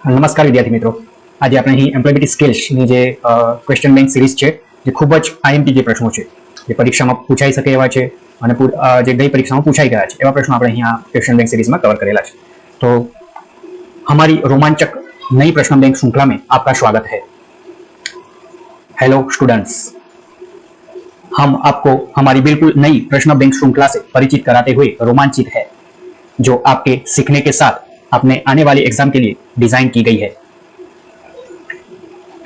નમસ્કાર વિદ્યાર્થી મિત્રો, આજે આપણે અહીં એમ્પ્લોયબિલિટી સ્કિલ્સની જે ક્વેશ્ચન બેંક સિરીઝ છે, જે ખૂબ જ આઈએમપી જે પ્રશ્નો છે, જે પરીક્ષામાં પૂછાઈ શકે એવા છે અને જે ગઈ પરીક્ષામાં પૂછાઈ ગયા છે એવા પ્રશ્નો આપણે અહીંયા क्वेश्चन बैंक सीरीज में कवर करेला है। तो हमारी रोमांचक नई प्रश्न बैंक श्रृंखला में आपका स्वागत है। हेलो स्टूडेंट्स, हम आपको हमारी बिल्कुल नई प्रश्न बैंक श्रृंखला से परिचित कराते हुए रोमांचित है, जो आपके सीखने के साथ आपने आने वाली एग्जाम के लिए डिजाइन की गई है।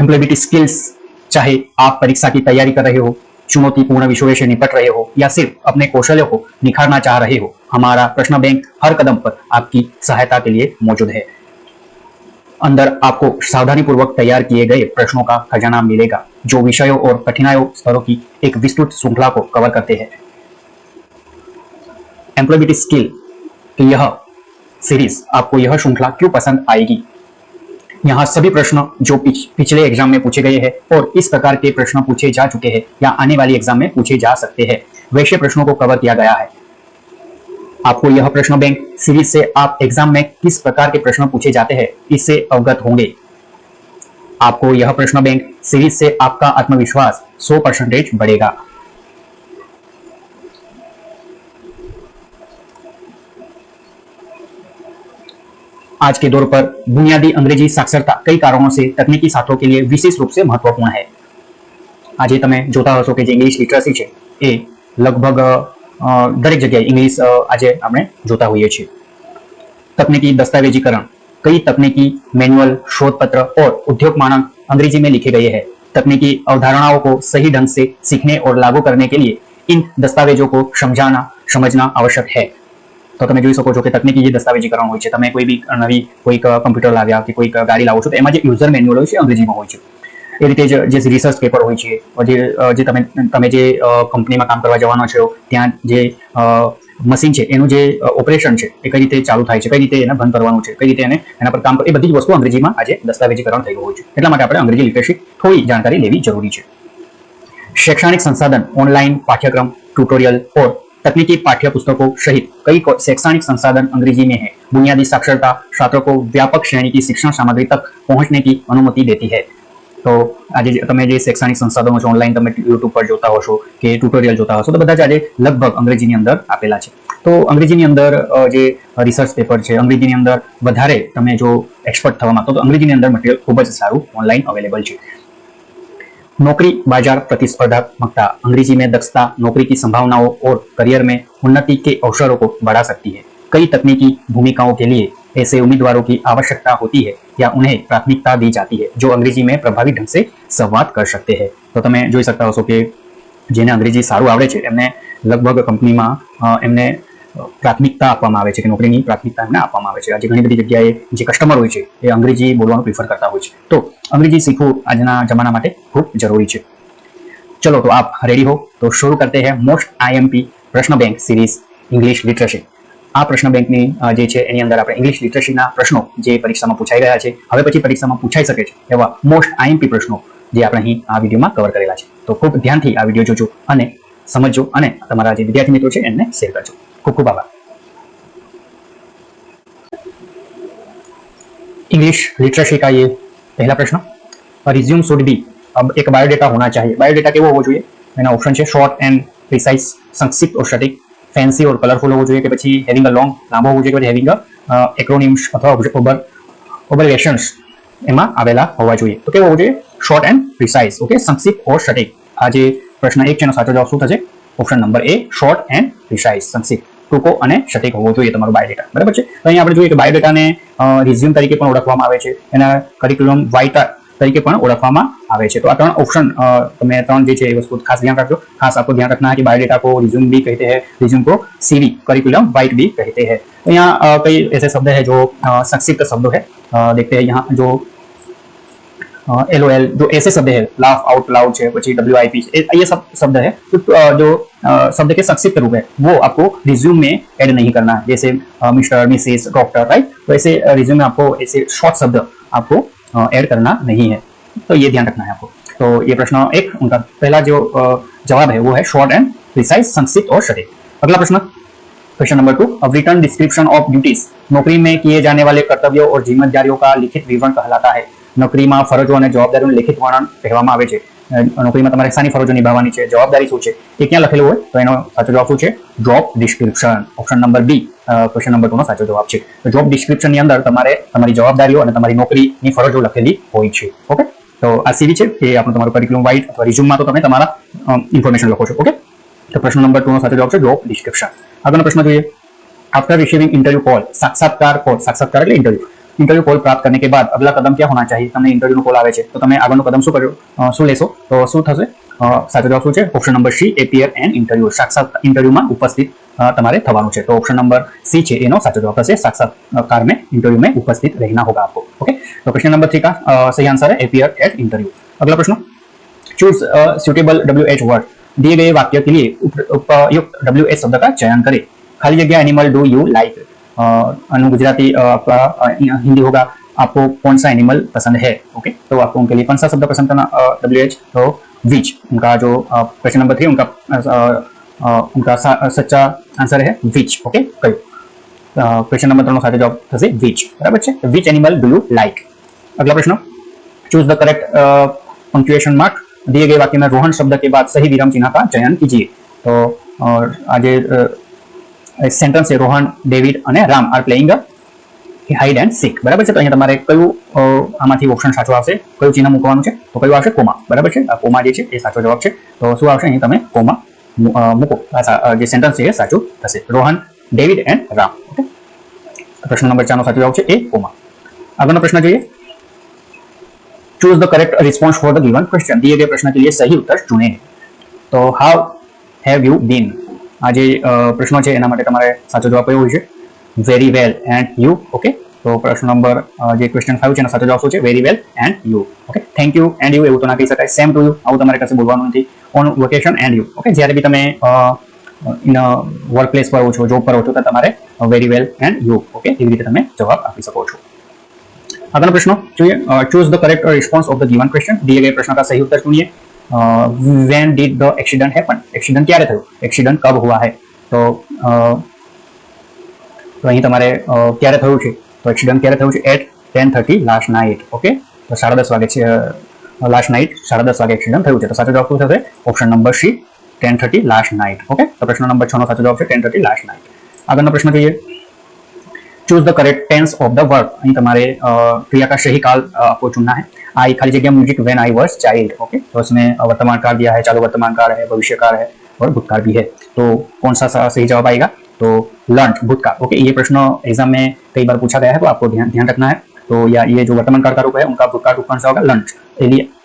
एम्प्लॉयबिलिटी स्किल्स, चाहे आप परीक्षा की तैयारी कर रहे हो, चुनौतीपूर्ण विषयों से निपट रहे हो या सिर्फ अपने कौशलों को निखारना चाह रहे हो, हमारा प्रश्न बैंक हर कदम पर आपकी सहायता के लिए मौजूद है। अंदर आपको सावधानी पूर्वक तैयार किए गए प्रश्नों का खजाना मिलेगा, जो विषयों और कठिनाइयों स्तरों की एक विस्तृत श्रृंखला को कवर करते हैं। एम्प्लॉयबिलिटी स्किल की यह सीरीज आपको यह श्रृंखला क्यों पसंद आएगी? यहाँ सभी प्रश्न जो पिछले एग्जाम में पूछे गए हैं और इस प्रकार के प्रश्न पूछे जा चुके हैं या आने वाली एग्जाम में पूछे जा सकते हैं, वैसे प्रश्नों को कवर किया गया है। आपको यह प्रश्न बैंक सीरीज से आप एग्जाम में किस प्रकार के प्रश्न पूछे जाते हैं इससे अवगत होंगे। आपको यह प्रश्न बैंक सीरीज से आपका आत्मविश्वास 100% बढ़ेगा। आज के दौर पर बुनियादी अंग्रेजी साक्षरता कई कारणों से तकनीकी छात्रों के लिए विशेष रूप से महत्वपूर्ण है। आज તમે જોતા હશો કે જે ઇંગ્લિશ લિટરસી છે એ લગભગ દરેક જગ્યાએ ઇંગ્લિશ આજે આપણે જોતા હોઈએ છીએ। तकनीकी दस्तावेजीकरण, कई तकनीकी मैनुअल, शोध पत्र और उद्योग मानक अंग्रेजी में लिखे गए हैं। तकनीकी अवधारणाओं को सही ढंग से सीखने और लागू करने के लिए इन दस्तावेजों को समझना आवश्यक है। तो તમે જોઈ શકો છો કે તકનીકી જે દસ્તાવેજીકરણ હોય છે, તમે કોઈ બી નવી કોઈક કમ્પ્યુટર લાવ્યા કે કોઈક ગાડી લાવો છો તો એમાં જે યુઝર મેન્યુઅલ હોય છે અંગ્રેજીમાં હોય છે। એ રીતે જે રિસર્ચ પેપર હોય છે, જે તમે જે કંપનીમાં કામ કરવા જવાનો છો ત્યાં જે મશીન છે એનું જે ઓપરેશન છે એ કઈ રીતે ચાલુ થાય છે, કઈ રીતે એને બંધ કરવાનું છે, કઈ રીતે એને એના પર કામ, એ બધી જ વસ્તુ અંગ્રેજીમાં આજે દસ્તાવેજીકરણ થયું હોય છે। એટલા માટે આપણે અંગ્રેજી લિટરસી થોડી જાણકારી લેવી જરૂરી છે। शैक्षणिक संसाधन, ऑनलाइन पाठ्यक्रम, ट्यूटोरियल और तकनीकी पाठ्य पुस्तकों सहित कई शैक्षणिक संसाधन अंग्रेजी में है। बुनियादी साक्षरता छात्रों को व्यापक श्रेणी की शिक्षण सामग्री तक पहुंचने की अनुमति देती है। तो आज તમે જે શૈક્ષણિક સંસાધનો છે, ઓનલાઈન તમે યુટ્યુબ પર જોતા હશો કે ટ્યુટોરિયલ જોતા હશો, તો બધા જ આજે લગભગ અંગ્રેજીની અંદર આપેલા છે। તો અંગ્રેજીની અંદર જે રિસર્ચ પેપર છે, અંગ્રેજીની અંદર વધારે તમે જો એક્સપર્ટ થવા માંગો તો અંગ્રેજીની અંદર મટીરિયલ ખૂબ જ સારું ઓનલાઈન અવેલેબલ છે। नौकरी बाजार प्रतिस्पर्धात्मकता, अंग्रेजी में दक्षता नौकरी की संभावनाओं और करियर में उन्नति के अवसरों को बढ़ा सकती है। कई तकनीकी भूमिकाओं के लिए ऐसे उम्मीदवारों की आवश्यकता होती है या उन्हें प्राथमिकता दी जाती है जो अंग्रेजी में प्रभावी ढंग से संवाद कर सकते हैं। तो તમે જોઈ શકતા હશો કે જેને અંગ્રેજી સારું આવડે છે એમને લગભગ કંપનીમાં એમને પ્રાથમિકતા આપવામાં આવે છે, કે નોકરીની પ્રાથમિકતા એમને આપવામાં આવે છે। આજે ઘણી બધી જગ્યાએ જે કસ્ટમર હોય છે એ અંગ્રેજી બોલવાનું પ્રિફર કરતા હોય છે, તો અંગ્રેજી શીખવું આજના જમાના માટે ખૂબ જરૂરી છે। ચલો, તો આપ રેડી हो तो शुरू करते हैं मोस्ट आईएमपी प्रश्न बैंक सीरीज इंग्लिश लिटरसी। આ પ્રશ્ન બેંકની જે છે એની અંદર આપણે ઇંગ્લિશ લિટરસીના પ્રશ્નો જે પરીક્ષામાં પૂછાઈ ગયા છે, હવે પછી પરીક્ષામાં પૂછાઈ શકે છે એવા મોસ્ટ આઈએમપી પ્રશ્નો જે આપણે અહીં આ વિડીયોમાં કવર કરેલા છે। તો ખૂબ ધ્યાનથી આ વિડીયો જોજો અને સમજજો અને તમારા જે વિદ્યાર્થી મિત્રો છે એમને શેર કરજો। खूब खूब आभार। इंग्लिश लिटरेसी का ये पहला प्रश्न, रिज्यूम शुड बी, अब एक बायोडेटा होना चाहिए। बायोडेटा केवो होवो જોઈએ? એના ઓપ્શન છે શોર્ટ એન્ડ પ્રિસાઇઝ, સંક્ષિપ્ત और सटीक, फैंसी और कलरफुल होवो જોઈએ કે પછી હેવિંગ અ લોંગ, લાંબો હોવો જોઈએ કે પછી હેવિંગ અ એક્રોનિમ્સ અથવા ઓબ્ઝર્વેશન્સ એમાં આવેલા હોવા જોઈએ। તો કેવો હોવો જોઈએ? શોર્ટ એન્ડ પ્રિસાઇઝ, ઓકે, સંક્ષિપ્ત और सटीक। આ જે પ્રશ્ન 1 છે એનો સાચો જવાબ શું થશે? Option number A, short and precise, સંક્ષિપ્ત, ટૂંકો અને સટીક હોવો જોઈએ તમારો બાયોડેટા, બરાબર છે। તો અહીંયા આપણે જોઈએ કે બાયોડેટાને રિઝ્યુમ તરીકે પણ ઓળખવામાં આવે છે, એના કરિક્યુલમ વાઇટા તરીકે પણ ઓળખવામાં આવે છે। તો આ ત્રણ ઓપ્શન તમે ત્રણ જે છે એ વસ્તુ ખાસ ધ્યાન રાખજો। खास आपको ध्यान रखना है कि बायोडेटा को रिज्यूम भी कहते हैं, रिज्यूम को सीवी करिकुलम वाइट भी कहते हैं। तो यहाँ कई ऐसे शब्द है जो संक्षिप्त शब्द है। देखते हैं यहाँ जो LOL, जो ऐसे शब्द है, लाफ आउट लाउड है, પછી WIP, ये सब शब्द है जो शब्द के संक्षिप्त रूप है वो आपको रिज्यूम में ऐड नहीं करना है, जैसे मिस्टर, मिसेस, डॉक्टर, राइट। तो ऐसे रिज्यूम में आपको ऐसे शॉर्ट शब्द आपको ऐड करना नहीं है, तो ये ध्यान रखना है आपको। तो ये प्रश्न 1 उनका पहला जो जवाब है वो है शॉर्ट एंड प्रिसाइज, संक्षिप्त और सटीक। अगला प्रश्न, question number 2, return description of duties, नौकरी में किए जाने वाले कर्तव्यों और जिम्मेदारियों का लिखित विवरण कहलाता है। નોકરીમાં ફરજો અને જવાબદારીનું લિખિત વર્ણન કહેવામાં આવે છે। નોકરીમાં તમારે શાની ફરજો નિભાવવાની છે, જવાબદારી શું છે, એ ક્યાં લખેલું હોય તો એનો સાચો જવાબ શું છે? Job description. Option number B question number 2 નો સાચો જવાબ છે। તો જોબ ડિસ્ક્રિપ્શનની અંદર તમારે તમારી જવાબદારીઓ અને તમારી નોકરીની ફરજો લખેલી હોય છે। ઓકે, તો આ સીવી છે એ આપણું તમારું કરિક્યુલમ વાઇઝ અથવા રિઝ્યુમમાં તો તમે તમારા ઇન્ફોર્મેશન લખો છો। ઓકે, તો પ્રશ્ન નંબર 2 નો સાચો જવાબ છે જોબ ડિસ્ક્રિપ્શન। આગળનો પ્રશ્ન જોઈએ। आफ्टर रिसीविंग इंटरव्यू कॉल, साक्षात्कार એટલે इंटरव्यू कॉल प्राप्त करने के बाद अगला कदम क्या होना चाहिए? તમને इंटरव्यू कॉल આવે છે તો તમે આગળનો કદમ શું લેશો? તો શું થશે? સાચો જવાબ શું છે? Option number C, appear and interview, સાક્ષાત્કાર इंटरव्यूમાં उपस्थित તમારે થવાનું છે। તો ઓપ્શન નંબર સી છે એનો સાચો જવાબ થશે, साक्षात्कार में इंटरव्यू में उपस्थित रहना होगा आपको। ओके, तो क्वेश्चन नंबर 3 का सही आंसर है एपियर एट इंटरव्यू। अगला प्रश्न, चूज सुटेबल WH वर्ड, दिए गए वाक्य के लिए उपयुक्त WH शब्द का चयन करें। खाली जगह animal do you like, Gujarati आपका हिंदी होगा आपको कौन सा एनिमल पसंद है। ओके, तो आपको उनके लिए कौन सा शब्द पसंद करना? WH, तो विच, उनका जो क्वेश्चन नंबर 3 उनका सच्चा आंसर है विच। ओके, कयो क्वेश्चन नंबर 3 નો સાચો જવાબ થશે વિચ, બરાબર છે? Which animal do you like. अगला प्रश्न, choose the correct punctuation mark, दिए गए वाक्य में रोहन शब्द के बाद सही विराम चिन्ह का चयन कीजिए। तो आज सेंटेंस है रोहन, डेविड અને Ram are playing hide and seek, બરાબર છે? તો અહીંયા તમારે કયું આમાંથી ઓપ્શન સાચો આવશે, કયું ચિહ્ન મૂકવાનું છે? તો કયું આવશે? કોમા, બરાબર છે? આ કોમા જે છે એ સાચો જવાબ છે। તો શું આવશે? અહીં તમે કોમા મૂકો, જે સેન્ટેન્સ છે એ સાચું થશે, Rohan, David and Ram. Okay, પ્રશ્ન નંબર 4 નો સાચો જવાબ છે એ કોમા। આગળનો પ્રશ્ન જોઈએ। Choose the correct response for the given question, दिए गए प्रश्न के लिए सही उत्तर चुने। तो हाउ हैव यू बीन, આ જે પ્રશ્નો છે એના માટે તમારે સાચો જવાબ કયો હોય છે? Very well and you. Okay, તો પ્રશ્ન નંબર જે ક્વેશ્ચન 5 છે એનો સાચો જવાબ શું છે? Very well and you. Okay, thank you and you એવું તો ના કહી શકાય, સેમ ટુ યુ આવું તમારે કશે બોલવાનું નથી। On vacation and you, okay, જ્યારે બી તમે ઇન વર્ક પ્લેસ પર હો છો, જોબ પર હો છો તો તમારે very well and you, okay, એવી રીતે તમે જવાબ આપી શકો છો। આગળનો પ્રશ્ન જોઈએ। Choose the correct response of the given question, दिए गए प्रश्न का सही उत्तर चुनिए। When did the accident happen, accident ક્યારે થયું? एक्सीडेंट कब हुआ है? तो અહીં તમારે ક્યારે થયું છે? તો एक्सीडेंट ક્યારે થયું છે? At 10:30 last night. ઓકે, તો 10:30 વાગે છે લાસ્ટ નાઇટ, 10:30 વાગે एक्सीडेंट થયું છે। તો સાચો જવાબ શું થશે? Option number C, 10:30 last night. Okay, તો પ્રશ્ન નંબર 6 નો સાચો જવાબ છે 10:30 લાસ્ટ નાઇટ। આગળનો પ્રશ્ન જોઈએ। Choose the correct tense of the verb, અહીં તમારે क्रिया का सही काल आपको चुनना है। आई खाली जगह music when I was child. Okay, तो इसमें वर्तमान काल दिया है, चालू वर्तमान काल है, भविष्य काल है और भूतकाल भी है। तो कौन सा सही जवाब आएगा? तो लर्न, भूतकाल। ओके, ये प्रश्न एग्जाम में कई बार पूछा गया है तो आपको ध्यान रखना है। तो या ये जो वर्तमान काल का रूप है उनका भूतकाल रूप कौन सा होगा? लर्न,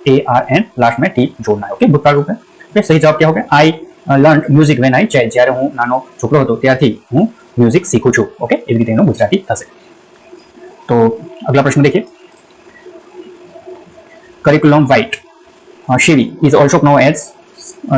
ARN लास्ट में टी जोड़ना है। ओके, भूतकाल रूप है। ओके, सही जवाब क्या होगा? I learn music when I child, જ્યારે હું નાનો છોકરો હતો ત્યારથી હું म्यूजिक सीखूं छू। ओके, એવી રીતે એનો ગુજરાતી થશે। तो अगला प्रश्न देखिए। Curriculum vitae, CV is also known as,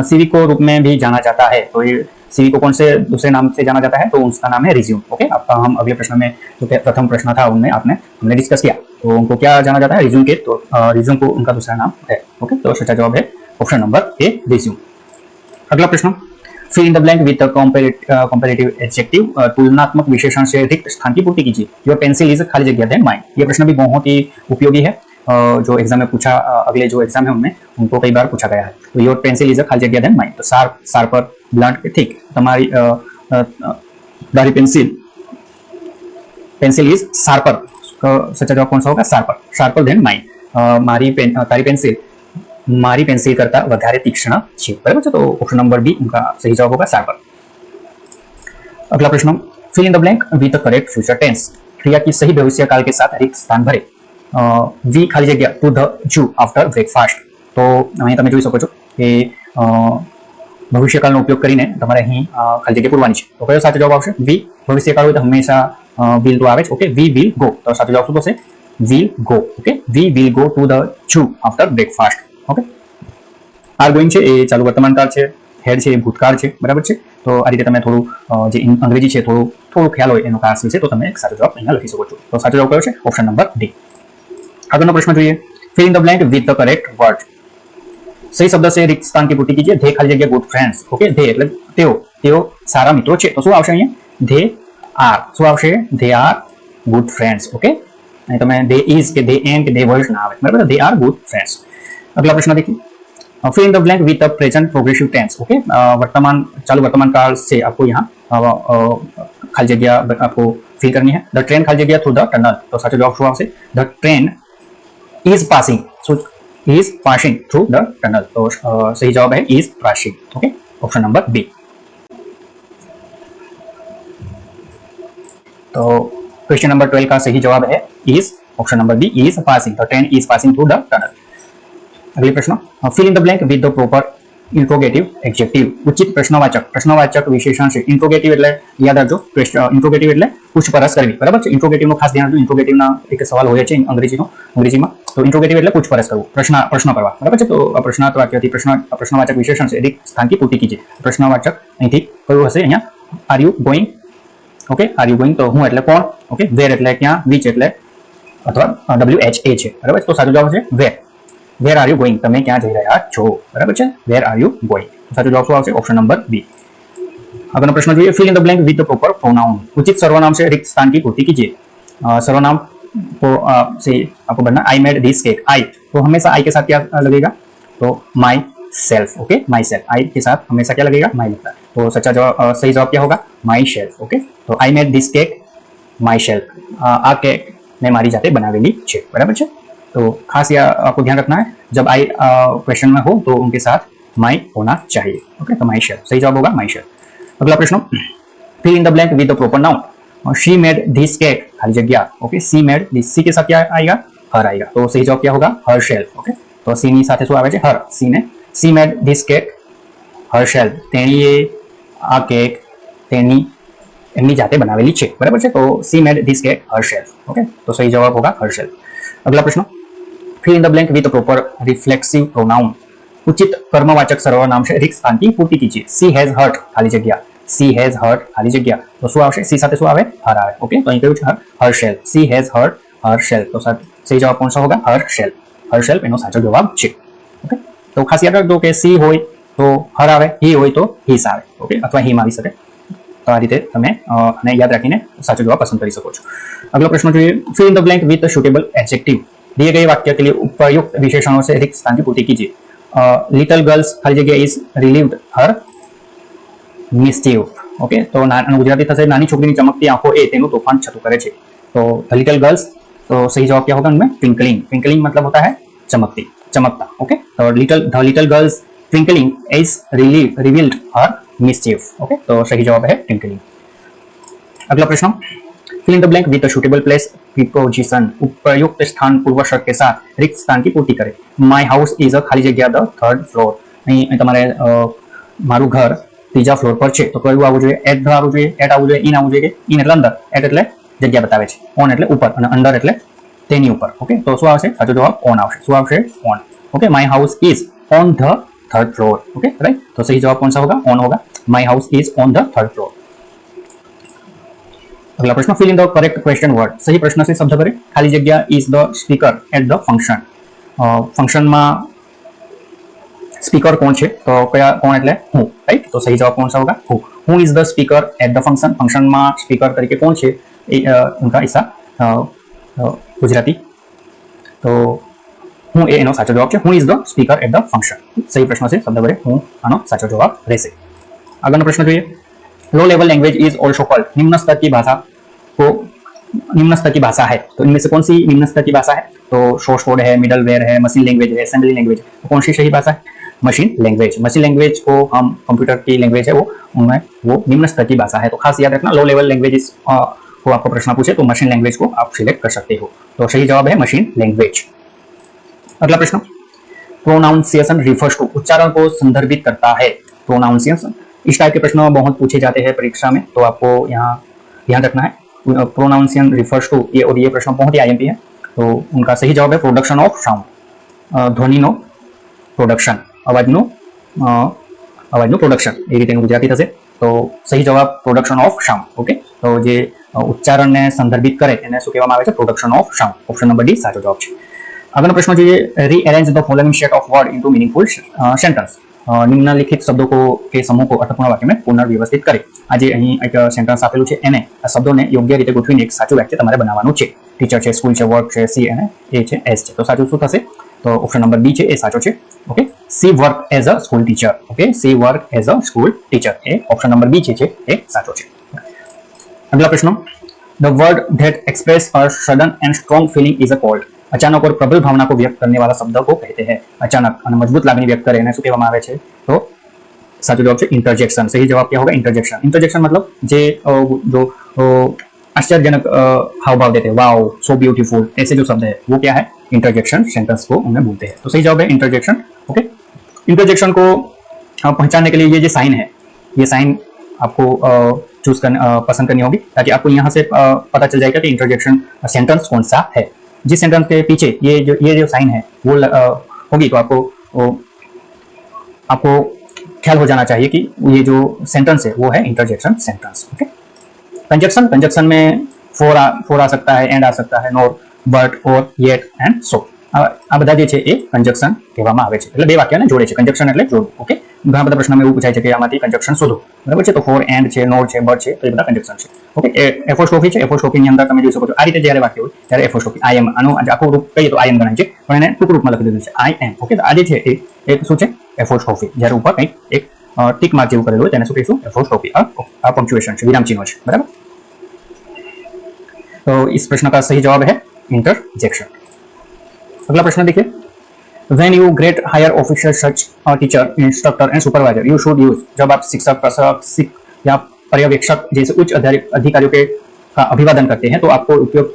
CV को रूप में भी जाना जाता है। तो ये सीवी को कौन से दूसरे नाम से जाना जाता है? तो उसका नाम है रिज्यूम। ओके, आपका हम अगले प्रश्न में जो प्रथम प्रश्न था उनमें हमने डिस्कस किया, तो उनको क्या जाना जाता है? रिज्यूम के। तो रिज्यूम को उनका दूसरा नाम है। ओके, तो सच्चा जवाब है ऑप्शन नंबर ए, रिज्यूम। अगला प्रश्न, fill in the blank with comparative adjective, तुलनात्मक विशेषण से रिक्त स्थान की पूर्ति कीजिए। योर पेंसिल इज खाली जगह देन माइंड, ये प्रश्न भी बहुत ही उपयोगी है, जो एग्जाम में पूछा, अगले जो एग्जाम है उनमें उनको कई बार पूछा गया है। तो योर पेंसिल इज खाली जगह देन माइंड, तो शार्पर, ब्लंट, ठीक, तुम्हारी तारी पेंसिल इज शार्पर, सच्चा जवाब कौन सा होगा? शार्पर देन माइंड, મારી પેન્સિલ કરતા વધારે તીક્ષ્ણ છે, બરાબર છે? તો ઓપ્શન નંબર બી उनका सही जवाब होगा शार्पर। अगला प्रश्न, fill in the blank with the correct future tense, क्रिया की सही भविष्यकाल के साथ रिक्त स्थान भरे। वी खाली जगह to the zoo after breakfast, तो અહીં તમે જોઈ શકો છો કે ભવિષ્યકાળનો ઉપયોગ કરીને તમારે અહીં ખાલી જગ્યા પૂરવાની છે। તો કયો સાચો જવાબ આવશે? વી, ભવિષ્યકાળ હોય તો હંમેશા વિલ તો આવે જ। ઓકે, વી વિલ ગો, તો સાચો જવાબ શું થશે? Will go. Okay, we will go to the zoo after breakfast. Okay, are going છે એ ચાલુ વર્તમાન કાળ છે, હેડ છે એ ભૂતકાળ છે, બરાબર છે? તો આ રીતે તમે થોડું જે અંગ્રેજી છે થોડું ખ્યાલ હોય એનો ખાસ વિશે તો તમે એક સાચો જવાબ અહીંયા લખી શકો છો। તો સાચો જવાબ કયો છે? Option number D. આગળનો પ્રશ્ન જોઈએ। Fill in the blank with the correct word, सही शब्द से रिक्त स्थान की पूर्ति कीजिए। ધે ખાલી જગ્યા ગુડ ફ્રેન્ડ્સ। ઓકે, ધે એટલે તેઓ સારા મિત્રો છે, તો શું આવશે અહીંયા? ધે આર શું આવશે they are good friends okay અહીં તમે ધે ઇઝ કે ધે એમ કે ધે વર્ડ ના આવે બરાબર ધે આર ગુડ ફ્રેન્ड्स अगला प्रश्न देखिए fill in the blank with the present progressive tense okay वर्तमान चालू वर्तमान काल से आपको यहाँ खाली जगह आपको फिल करनी है द ट्रेन खाली जगह थ्रू द टनल तो साचो जवाब શું આવશે the train is passing so is passing through the tunnel तो सही जवाब है is passing okay option number B तो क्वेश्चन नंबर 12 का सही जवाब है is option number B is passing the train is passing through the tunnel अगले प्रश्न fill in the blank with the proper interrogative adjective उचित प्रश्नवाचक विशेषण છે इंट्रोगेटिव એટલે યાદ રાખજો इंट्रोगेटिव એટલે પૂછપરછ કરવી બરાબર છે इंट्रोगेटिव નો ખાસ ધ્યાન રાખજો इंट्रोगेटिव ના એક સવાલ હોય છે અંગ્રેજીમાં તો इंट्रोगेटिव એટલે પૂછપરછ કરવું પ્રશ્ન કરવા બરાબર છે તો પ્રશ્નાર્થ વાક્યથી પ્રશ્નવાચક વિશેષણ છે એક સ્થાન की पूर्ति कीजिए प्रश्नवाचक અહીંથી કયું હશે અહીંયા are you going okay are you going તો હું એટલે કોણ ઓકે વેર એટલે ક્યાં વિચ એટલે અથવા WHA છે બરાબર તો સાચો જવાબ છે વેર આર યુ ગોઈંગ તમે ક્યાં જઈ રહ્યા છો બરાબર છે વેર આર યુ ગોઈંગ સાચો જવાબ શું આવશે ઓપ્શન નંબર બી આગળનો પ્રશ્ન જોઈએ fill in the blank with the proper pronoun उचित सर्वनाम से रिक्त स्थान की पूर्ति कीजिए सर्वनाम को से आपको बनना आई मेड दिस केक आई तो हमेशा आई के साथ क्या लगेगा तो my self okay my self I के साथ हमेशा क्या लगेगा माई लगता है तो सच्चा जवाब सही जवाब क्या होगा माई शेल्फ ओके तो I made this cake myself आ केक मैं मारी जाते बनावेली छे बराबर है तो खास यह आपको ध्यान रखना है जब आई क्वेश्चन में हो तो उनके साथ माई होना चाहिए ओके तो माई शेल्फ सही जवाब होगा माई शेल्फ अगला प्रश्न fill in the blank with the proper noun she made this cake खाली जगह okay she made this she के साथ क्या आएगा हर आएगा तो सही जवाब क्या होगा हर शेल्फ ओके तो सी नी साथे શું આવે છે હર सी ने सी made this cake her shelf તેણીએ આ કેક તેની એમની જાતે બનાવેલી છે બરાબર છે તો she made this cake herself okay तो सही जवाब होगा हर शेल्फ अगला प्रश्न fill in the blank with proper reflexive pronoun उचित कर्मवाचक सर्वनाम से रिक्त स्थान की पूर्ति कीजिए सी हैज हर्ट खाली जगह सी हैज हर्ट खाली जगह तो શું આવશે सी સાથે શું આવે હર આવે ઓકે તો અહીં કયું છે herself she has hurt herself तो सही जवाब कौन सा होगा हर शेल्फ એનો સાચો જવાબ છે ઓકે તો ખાસ યાદ રાખજો કે सी હોય તો હર આવે ही હોય તો हीस આવે ઓકે અથવા हीम આવી શકે તો આ રીતે તમે આને યાદ રાખીને સાચો જવાબ પસંદ કરી શકો છો अगला प्रश्न જોઈએ fill in the blank with suitable adjective दिए गए वाक्य के लिए उपयुक्त विशेषणों से रिक्त स्थान की पूर्ति कीजिए लिटिल गर्ल्स खाली जगह is relieved her mischief okay तो गुजराती થશે નાની છોકરીની ચમકતી આંખો એ તેનું તોફાન છતું કરે છે तो द लिटिल गर्ल्स तो सही जवाब क्या होगा उनमें ट्विंकलिंग मतलब होता है चमकता ओके तो the little girl's twinkling is revealed her mischief okay तो सही जवाब है ट्विंकलिंग अगला प्रश्न fill in the blank with suitable place preposition उपयुक्त स्थान पूर्व शर्त के साथ रिक्त स्थान की पूर्ति करें माय हाउस इज अ खाली जगह द थर्ड फ्लोर અહીં તમારે મારું ઘર ત્રીજા ફ્લોર પર છે તો કયું આવવું જોઈએ એટ આવવું જોઈએ એટ આવવું જોઈએ ઇન આવવું જોઈએ ઇન એટલે અંદર એટ એટલે જગ્યા બતાવે છે ઓન એટલે ઉપર અને અંડર એટલે તેની ઉપર ઓકે તો શું આવશે સાચો જવાબ ઓન આવશે શું આવશે on okay my house is on the third floor okay right तो सही जवाब कौन सा होगा ऑन होगा my house is on the third floor अगला प्रश्न fill in the correct question word सही प्रश्न से शब्द करें खाली जगह is the speaker at the function function में स्पीकर कौन है तो क्या कौन એટલે હું राइट तो सही जवाब कौन सा होगा who is the speaker at the function में स्पीकर तरीके कौन है उनका ऐसा गुजराती तो हूँ एनो साचो जवाब है who is the speaker at the function सही प्रश्न से शब्द बरे हूँ आनो साचो जवाब रहेશે આગળનો પ્રશ્ન જોઈએ low level language is also called निम्न स्तर की भाषा को निम्न स्तर की भाषा है तो इनमें से कौन सी निम्न स्तर की भाषा है तो सोर्स कोड है मिडलवेयर है मशीन लैंग्वेज है असेंबली लैंग्वेज तो कौन सी सही भाषा है मशीन लैंग्वेज को हम कंप्यूटर की लैंग्वेज है उनमें वो निम्न स्तर की भाषा है तो खास याद रखना लो लेवल लैंग्वेज को आपको प्रश्न पूछे तो मशीन लैंग्वेज को आप सिलेक्ट कर सकते हो तो सही जवाब है मशीन लैंग्वेज अगला प्रश्न प्रोनाउंसिएशन रिफर्स टू उच्चारण को संदर्भित करता है प्रोनाउंसिएशन इस टाइप के प्रश्न बहुत पूछे जाते हैं परीक्षा में तो आपको यहाँ ध्यान रखना है प्रोनाउंसिएशन रिफर्स टू ये और ये प्रश्न बहुत ही आईएमपी है तो उनका सही जवाब है प्रोडक्शन ऑफ साउंड ध्वनिनो प्रोडक्शन अवाजनु प्रोडक्शन ये रीते गुजराती थशे तो सही जवाब प्रोडक्शन ऑफ साउंड ओके तो जे उच्चारण ने संदर्भित करे एने शुं कहेवामां आवे छे production of sound option number D साचो जवाब छे આગળનો પ્રશ્ન જોઈએ rearrange the following set of word into meaningful sentence નિમ્નલિખિત શબ્દો કે સમૂહ को અર્થપૂર્ણ વાક્યમાં પુનર્વ્યવસ્થિત કરે. આજે અહીં એક સેન્ટેન્સ આપેલું છે, એને આ શબ્દોને યોગ્ય રીતે ગોઠવીને એક સાચું વાક્ય તમારે બનાવવાનું છે. ટીચર છે, સ્કૂલ છે, વર્ક છે, સી અને એ છે, એસ છે. તો સાચું શું થશે? તો ઓપ્શન નંબર બી છે એ સાચો છે. Okay, she work as a school teacher. Okay, she work as a school teacher એ ઓપ્શન નંબર બી છે એ સાચો છે. अगला प्रश्न, the word that express a sudden and strong feeling is a called. अचानक और प्रबल भावना को व्यक्त करने वाला शब्द को कहते हैं. अचानक और मजबूत लागणी व्यक्त करे शू कहेवामां आवे छे? तो साचो जवाब है इंटरजेक्शन. सही जवाब क्या होगा? इंटरजेक्शन. इंटरजेक्शन मतलब जे जो आश्चर्यजनक हाव भाव देते हैं, वाओ, सो ब्यूटीफुल, ऐसे जो शब्द है वो क्या है? इंटरजेक्शन सेंटेंस को उन्हें बोलते हैं. तो सही जवाब है इंटरजेक्शन. ओके, इंटरजेक्शन को पहचानने के लिए ये साइन है, ये साइन आपको चूज पसंद करनी होगी ताकि आपको यहाँ से पता चल जाएगा कि इंटरजेक्शन सेंटेंस कौन सा है. जिस सेंटेंस के पीछे ये जो साइन है वो होगी तो आपको ख्याल हो जाना चाहिए कि ये जो सेंटेंस है वो है इंटरजेक्शन सेंटेंस. ओके, कंजक्शन में फोर आ सकता है, एंड आ सकता है, नोर, बट, और, येट एंड सो. आ બધા જે છે એ કંજક્શન કહેવામાં આવે છે, એટલે બે વાક્યને જોડે છે. કંજક્શન એટલે જોડવું. ઓકે, ઘણા બધા પ્રશ્નમાં એવું પૂછાય છે કે આમાંથી કંજક્શન શોધો, બરાબર છે? તો ફોર, એન્ડ છે, નોર છે, બટ છે, તો એ બધા કંજક્શન છે. ઓકે, એપોસ્ટ્રોફી છે, એપોસ્ટ્રોફીની અંદર તમે જોઈ શકો છો આ રીતે જ્યારે વાક્ય હોય ત્યારે એપોસ્ટ્રોફી આઈ એમ, આનું આખું રૂપ કહીએ તો આઈ એમ ગણાય છે, પણ એને ટૂંક રૂપમાં લખી દીધું છે આઈ એમ. ઓકે, તો આ જે છે એ એક શું છે? એપોસ્ટ્રોફી. જ્યારે ઉપર કંઈક એક ટીક માર્ક જેવું કરેલું હોય તેને શું કહીશું? એપોસ્ટ્રોફી. આ પંક્ચુએશન છે, વિરામ ચિહ્નો છે, બરાબર? तो इस प्रश्न का सही जवाब है इंटरजेक्शन. अगला प्रश्न देखिए, when you greet higher officer such teacher, instructor and supervisor you should use. जब आप शिक्षक, प्रशासक या पर्यवेक्षक जैसे उच्च अधिकारियों के का अभिवादन करते हैं तो आपको उपयोग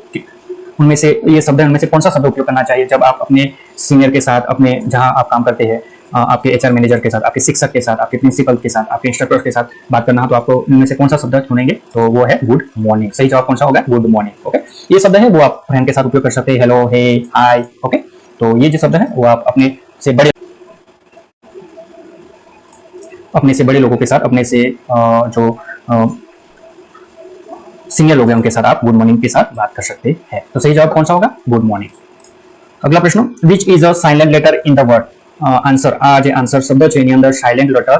उनमें से ये शब्द उनमें से कौन सा शब्द उपयोग करना चाहिए? जब आप अपने सीनियर के साथ, अपने जहां आप काम करते हैं, आपके एचआर मैनेजर के साथ, आपके शिक्षक के साथ, आपके प्रिंसिपल के साथ, आपके इंस्ट्रक्टर के साथ बात करना है तो आपको इनमें से कौन सा शब्द चुनेंगे? तो वो है गुड मॉर्निंग. सही जवाब कौन सा होगा? Good morning. ओके, ये शब्द है वो आप फ्रेंड के साथ उपयोग कर सकते हैं, हेलो, हे, हाय. ओके, तो ये जो शब्द है वो आप अपने से बड़े लोगों के साथ, अपने से जो सीनियर लोग हैं उनके साथ आप गुड मॉर्निंग के साथ बात कर सकते हैं. तो सही जवाब कौन सा होगा? Good morning. अगला प्रश्न, which is a silent letter in the word. Answer, आ जे आंसर शब्द છે એની અંદર સાયલેન્ટ લેટર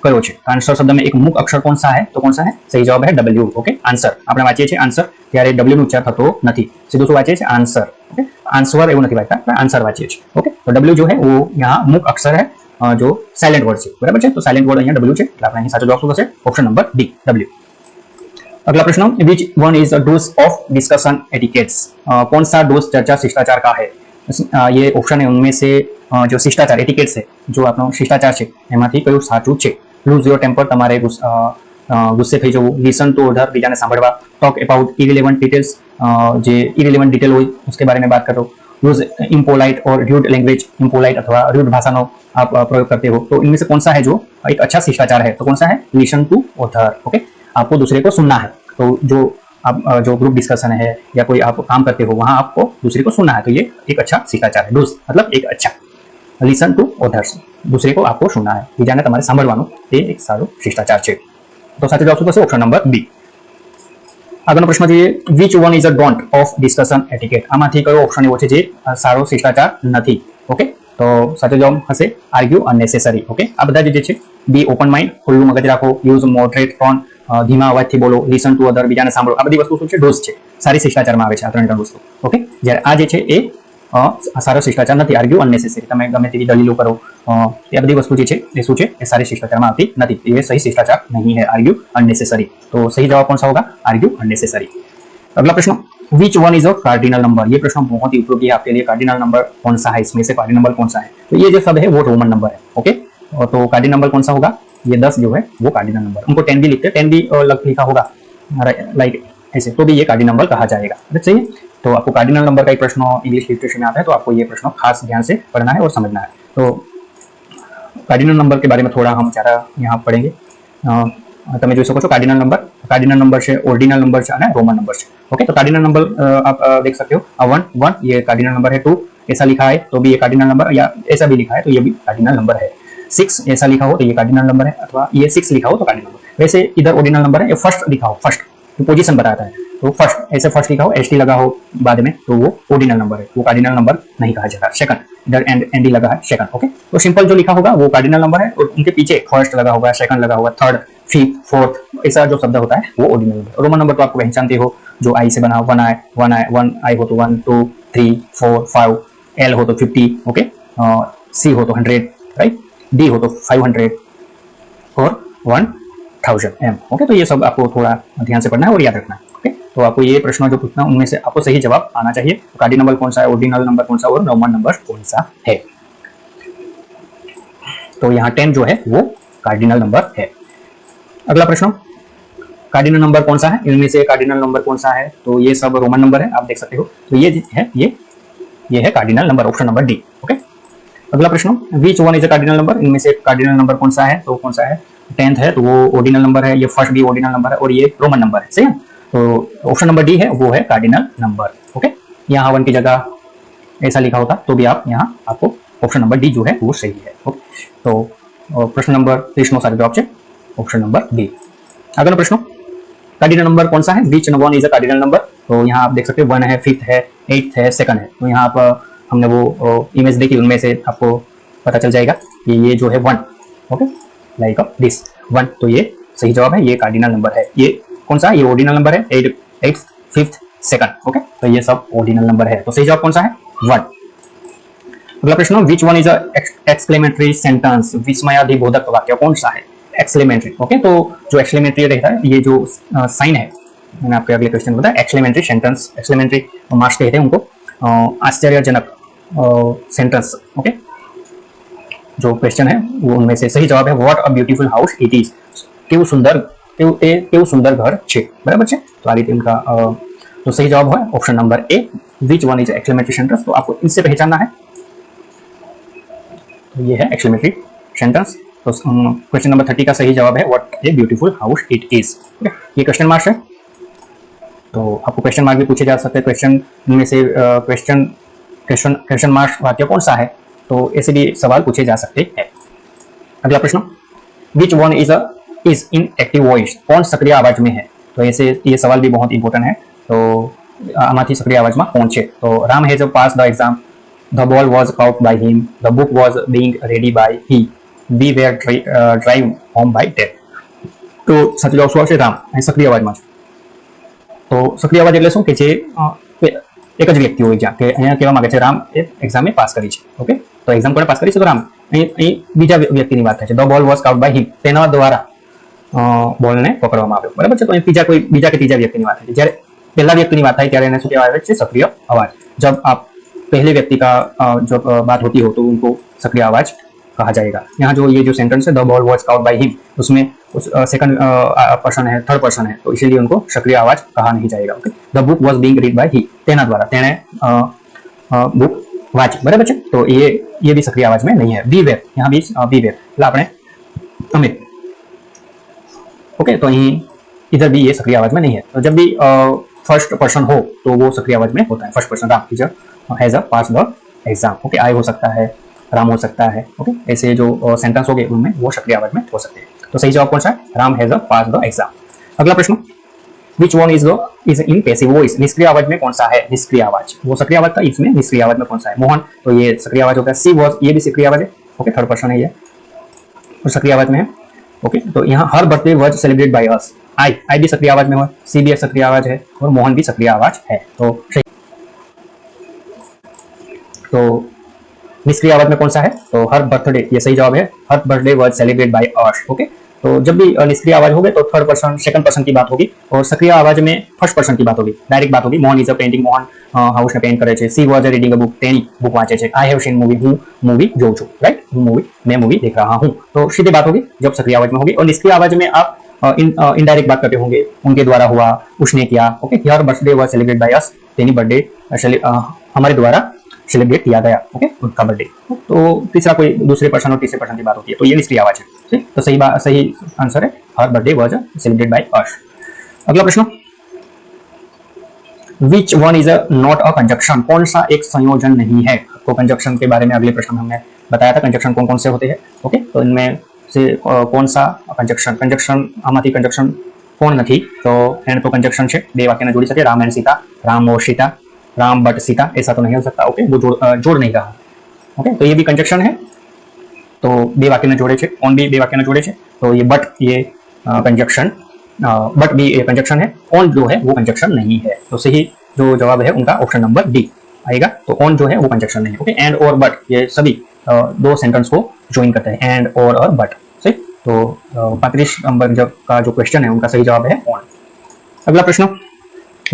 કયો છે? આન્સર શબ્દમાં એક મુખ અક્ષર કોણ સા है? તો કોણ સા है? સહી જવાબ है W. ઓકે, આન્સર આપણે વાંચીએ છીએ આન્સર ત્યારે W નો ઉચ્ચાર થતો નથી, સીધું શું વાંચીએ છીએ? આન્સર. ઓકે, આન્સર એવું નથી વાંચતા, આપણે આન્સર વાંચીએ છીએ. ઓકે, तो W जो है वो यहाँ मुख अक्षर है जो साइलेंट वर्ड છે, बराबर છે? तो साइलेंट वर्ड અહીંયા W છે એટલે આપણે અહીં સાચો જવાબ શું થશે? Option number D, W. अगला प्रश्न, which one is the dose of discussion etiquettes. कौन सा डोज चर्चा शिष्टाचार का है? ये ऑप्शन है उनमें से जो शिष्टाचार एटिकेट्स है, जो आपनो शिष्टाचार है एमांथी कयुं साचुं छे? लूज योर टेम्पर, तमारे गुस्से थई जवुं, लिसन टू अदर, बीजाने सांभळवा, टॉक अबाउट इरिलेवंट डिटेल्स, जे इरिलेवंट डिटेल होय उसके बारे में बात करो, यूज इम्पोलाइट और र्यूड लैंग्वेज, इम्पोलाइट अथवा र्यूड भाषानो आप प्रयोग करते हो. तो इनमें से कौन सा है जो एक अच्छा शिष्टाचार है? तो कौन सा है? Listen to other. ओके, आपको दूसरे को सुनना है. तो जो आप जो ग्रुप डिस्कशन है या कोई आप काम करते हो वहां आपको दूसरे को सुनना है, तो ये एक अच्छा शिष्टाचार है. डूज मतलब एक अच्छा. लिसन टू अदर्स, दूसरे को आपको सुनना है, बीजाने तमारे सांभळवानुं ते एक सारो शिष्टाचार छे. तो साचो जवाब शुं थशे? Option number B. આગળનો પ્રશ્ન જોઈએ, which one is a don't of discussion etiquette. આમાંથી કયો ઓપ્શન એવો છે જે સારો શિષ્ટાચાર નથી? ઓકે, તો સાચો જવાબ હશે આર્ગ્યુ અનનેસેસરી. ઓકે, આ બધા જે છે, બી ઓપન માઇન્ડ, ખુલ્લું મગજ રાખો, યુઝ મોડરેટ ટોન, ધીમા અવાજથી બોલો, લિસન ટુ અધર, બીજાને સાંભળો, આ બધી વસ્તુ શું છે? ડોઝ છે, સારી શિષ્ટાચારમાં આવે છે આ ત્રણ વસ્તુ. ઓકે, જ્યારે આ જે છે એ સારો શિષ્ટાચાર નથી, આર્ગ્યુ અનનેસેસરી. તમે ગમે તેવી દલીલો કરો, એ બધી વસ્તુ જે છે એ શું છે? એ સારી શિષ્ટાચારમાં આવતી નથી, ये सही शिष्टाचार नहीं है, आर्ग्यू अननेसेसरी. तो सही जवाब कौन सा होगा? Argue unnecessary. अगला प्रश्न, which one is a cardinal number. ये प्रश्न बहुत ही उपयोगी है आपके लिए. कार्डिनल नंबर कौन सा है? इसमें से कार्डिनल नंबर कौन सा है? तो ये जो शब्द है वो रोमन नंबर है. ओके, तो कार्डिनल नंबर कौन सा होगा? ये 10 जो है वो कार्डिनल नंबर. उनको 10 भी लिखते हैं, 10 भी लिखा होगा लाइक ऐसे, तो भी ये कार्डिनल नंबर कहा जाएगा. सही है. तो आपको कार्डिनल नंबर का एक प्रश्न इंग्लिश लिटरेचर में आता है, तो आपको ये प्रश्न खास ध्यान से पढ़ना है और समझना है. तो कार्डिनल नंबर के बारे में थोड़ा हम ज़्यादा यहाँ पढ़ेंगे. તમે જોઈ શકો છો કાર્ડિનલ નંબર છે, ઓર્ડિનલ નંબર છે અને રોમન નંબર છે. ओके, तो कार्डिनल नंबर आप देख सकते हो, 1 ये कार्डिनल नंबर है, 2 ऐसा लिखा है तो भी ये कार्डिनल नंबर, या ऐसा भी लिखा है तो ये भी कार्डिनल नंबर है, 6 ऐसा लिखा हो तो ये कार्डिनल नंबर है, अथवा ये 6 लिखा हो तो कार्डिनल नंबर. वैसे इधर ऑर्डिनल नंबर है, ये फर्स्ट लिखा हो, फर्स्ट पोजीशन बताता है, तो फर्स्ट, ऐसे फर्स्ट लिखा हो, एस टी लगा हो बाद में, तो वो ऑर्डिनल नंबर है, वो कार्डिनल नंबर नहीं कहा जाता। सेकंड, इधर एन डी लगा है, सेकंड। ओके, तो सिंपल जो लिखा होगा वो कार्डिनल नंबर है, और उनके पीछे फर्स्ट लगा होगा, सेकंड लगा होगा, थर्ड, फिफ्थ, फोर्थ, ऐसा जो शब्द होता है वो ऑर्डिनल नंबर। रोमन नंबर तो आपको पहचानते हो, जो आई से बना हो, वन आई हो तो 1 2 3 4 5, एल हो तो 50, ओके, सी हो तो 100, राइट, डी हो तो 500 और 1000 एम। ओके, तो ये सब आपको थोड़ा ध्यान से पढ़ना है और याद रखना है। ओके, तो आपको ये प्रश्न जो पूछना उनमें से आपको सही जवाब आना चाहिए। तो कार्डिनल नंबर कौन सा है, ऑर्डिनल नंबर कौन सा और रोमन नंबर कौन सा है। तो यहाँ 10 जो है वो कार्डिनल नंबर है। अगला प्रश्न, कार्डिनल नंबर कौन सा है, इनमें से कार्डिनल नंबर कौन सा है, तो ये सब रोमन नंबर है, आप देख सकते हो। तो ये है cardinal number, option number D. Okay, अगला प्रश्न, which one is a cardinal number, इनमें से कार्डिनल नंबर कौन सा है, तो कौन सा है, 10th है तो वो ऑर्डिनल नंबर है, ये फर्स्ट भी ऑर्डिनल नंबर है और ये रोमन नंबर है, सही है। तो ऑप्शन नंबर डी है, वो है कार्डिनल नंबर। ओके, यहाँ 1 की जगह ऐसा लिखा होता तो भी आप यहाँ आपको ऑप्शन नंबर डी जो है वो सही है। ओके, तो प्रश्न नंबर 30 सारे जवाब है ऑप्शन नंबर डी। अगला प्रश्न, कार्डिनल नंबर कौन सा है, विच one is a cardinal number, तो यहाँ आप देख सकते हो 1 है, 5th है, 8th है, 2nd है। तो यहाँ आप हमने वो इमेज देखी, उनमें से आपको पता चल जाएगा कि ये जो है 1, ओके, लाइक दिस 1, तो ये सही जवाब है, ये कार्डिनल नंबर है। ये कौन सा है, ये ऑर्डिनल नंबर है, 8th, 5th, 2nd। ओके, तो ये सब ऑर्डिनल नंबर है, तो सही जवाब कौन सा है, 1। अगला प्रश्न, which one is a exclamatory sentence, विस्मयादिबोधक वाक्य कौन सा है, एक्सक्लेमेटरी। ओके, तो जो एक्सक्लेमेटरी रहता है, ये जो साइन है, मैंने आपको अगले क्वेश्चन बताया, एक्सक्लेमेटरी सेंटेंस, एक्सक्लेमेटरी मार्क्स कहते हैं उनको, आश्चर्यजनक सेंटेंस। ओके, जो क्वेश्चन है वो उनमें से सही जवाब है, what a beautiful house it is, केवु सुंदर घर छे, बराबर छे। तो आ रीते उनका तो सही जवाब है option number A, which one is exclamatory sentence. तो आपको इनसे पहचानना है, तो ये है एक्सक्लेमेटरी सेंटेंस। तो क्वेश्चन नंबर 30 का सही जवाब है, what a beautiful house it is. ये क्वेश्चन मार्क्स है, तो आपको क्वेश्चन मार्क भी पूछे जा सकते हैं। क्वेश्चन में से क्वेश्चन मार्क्स वाक्य कौन सा है, तो ऐसे भी सवाल पूछे जा सकते हैं। अगला प्रश्न, which one is in active voice, कौन सक्रिय आवाज में है, तो ऐसे ये सवाल भी बहुत इंपॉर्टेंट है। तो आमाथी सक्रिय आवाज में कौन है, तो Ram has pass the exam, the ball was caught by him, the book was being ready by he, we were drive home by 10। तो साચो जवाब શું આવશે, રામ, અહીં સક્રિય અવાજમાં છે। તો સક્રિય અવાજ એટલે શું કે જે એક જ વ્યક્તિ હોય, જ્યાં કે અહીંયા કહેવા માંગે છે રામ એ એક્ઝામે પાસ કરી છે। ઓકે, તો એક્ઝામ કોણે પાસ કરી છે, તો રામ। અહીં બીજા વ્યક્તિની વાત થાય છે, the ball was cout by હિમ, તેના દ્વારા બોલને પકડવામાં આવ્યો, બરાબર છે। તો અહીં બીજા કે ત્રીજા વ્યક્તિની વાત થાય છે। જ્યારે પહેલા વ્યક્તિની વાત થાય ત્યારે એને શું કહેવાય છે, सक्रिय आवाज। जब आप पहले व्यक्ति का जब बात होती हो तो उनको सक्रिय आवाज कहा जाएगा। यहाँ जो ये जो सेंटेंस है, the ball was caught by him, उसमें सेकंड पर्सन है, थर्ड पर्सन है, तो इसीलिए उनको सक्रिय आवाज कहा नहीं जाएगा। Okay, the book was being read by he, तेना द्वारा, तेने बुक वांची, बराबर है। तो ये भी सक्रिय आवाज में नहीं है। बी वेर, यहाँ भी बी वेर એટલે આપણે અમે, ओके, तो यही इधर भी ये सक्रिय आवाज में नहीं है। तो जब भी फर्स्ट पर्सन हो तो वो सक्रिय आवाज में होता है। First person, Ram teacher has a pass the exam. Okay, आई हो सकता है, राम हो सकता है। ओके, ऐसे जो सेंटेंस हो गए उनमें वो सक्रिय आवाज में हो सकते हैं। तो सही जवाब कौन सा है, Ram has a pass the exam. अगला प्रश्न, which one is in passive voice, निष्क्रिय आवाज में कौन सा है, निष्क्रिय आवाज, वो सक्रिय आवाज था, इसमें निष्क्रिय आवाज में कौन सा है, मोहन, तो ये सक्रिय आवाज होगा। सी वॉज, ये भी सक्रिय आवाज है। ओके, थर्ड पर्सन है ये, और सक्रिय आवाज में है। ओके, तो यहाँ her birthday was celebrate by us, आई भी सक्रिय आवाज में हो, सी भी सक्रिय आवाज है, और मोहन भी सक्रिय आवाज है। तो निष्क्रिय आवाज में कौन सा है, तो हर बर्थडे, ये सही जवाब है, her birthday was celebrate by us. Okay, तो जब भी निष्क्रिय आवाज होगी तो थर्ड पर्सन, सेकंड पर्सन की बात होगी, और सक्रिय आवाज में फर्स्ट पर्सन की बात होगी, डायरेक्ट बात होगी। Mohan is a painting, Mohan house ने पेंट करे छे। She was reading a book, तेनी बुक वांचे छे। आई हैव सीन मूवी, हूँ मूवी जोऊं छूं, राइट, मैं मूवी देख रहा हूँ। तो सीधी बात होगी जब सक्रिय आवाज में होगी। और निष्क्रिय आवाज में आप इनडायरेक्ट बात करते होंगे, उनके द्वारा हुआ, उसने किया। Okay, her birthday was celebrate by us, Theni birthday हमारे द्वारा सेलिब्रेट किया गया। ओके, उनका बर्थडे। तो तीसरा कोई दूसरे पर्सन और तीसरे पर्सन की बात होती है, तो ये निष्क्रिय आवाज है। ठीक, तो सही आंसर है, her birthday was celebrate by us. अगला प्रश्न, which one is not a conjunction, कौन सा एक संयोजन नहीं है। आपको कंजक्शन के बारे में अगले प्रश्न में हमने बताया था, कंजक्शन कौन कौन से होते हैं। ओके, तो इनमें से कौन सा कंजक्शन, आमाथी कंजक्शन કોણ નથી તો एंड तो कंजक्शन છે, બે વાક્યને જોડી શકે, राम एंड सीता, राम और सीता, राम बट सीता, ऐसा तो नहीं हो सकता। ओके, वो जोड़ नहीं रहा। ओके, तो ये भी कंजक्शन है, तो બે વાક્યને જોડે છે, ઓન भी બે વાક્યને જોડે છે, तो ये बट ये कंजक्शन, बट भी ये कंजक्शन है, ऑन जो है वो कंजक्शन नहीं है। तो सही जो जवाब है उनका ऑप्शन नंबर डी आएगा। तो ऑन जो है वो कंजक्शन नहीं है। ओके, एंड और बट ये सभी दो सेंटेंस को ज्वाइन करते हैं, एंड और बट। सही, तो 35 नंबर जब का जो क्वेश्चन है उनका सही जवाब है ऑन। अगला प्रश्न,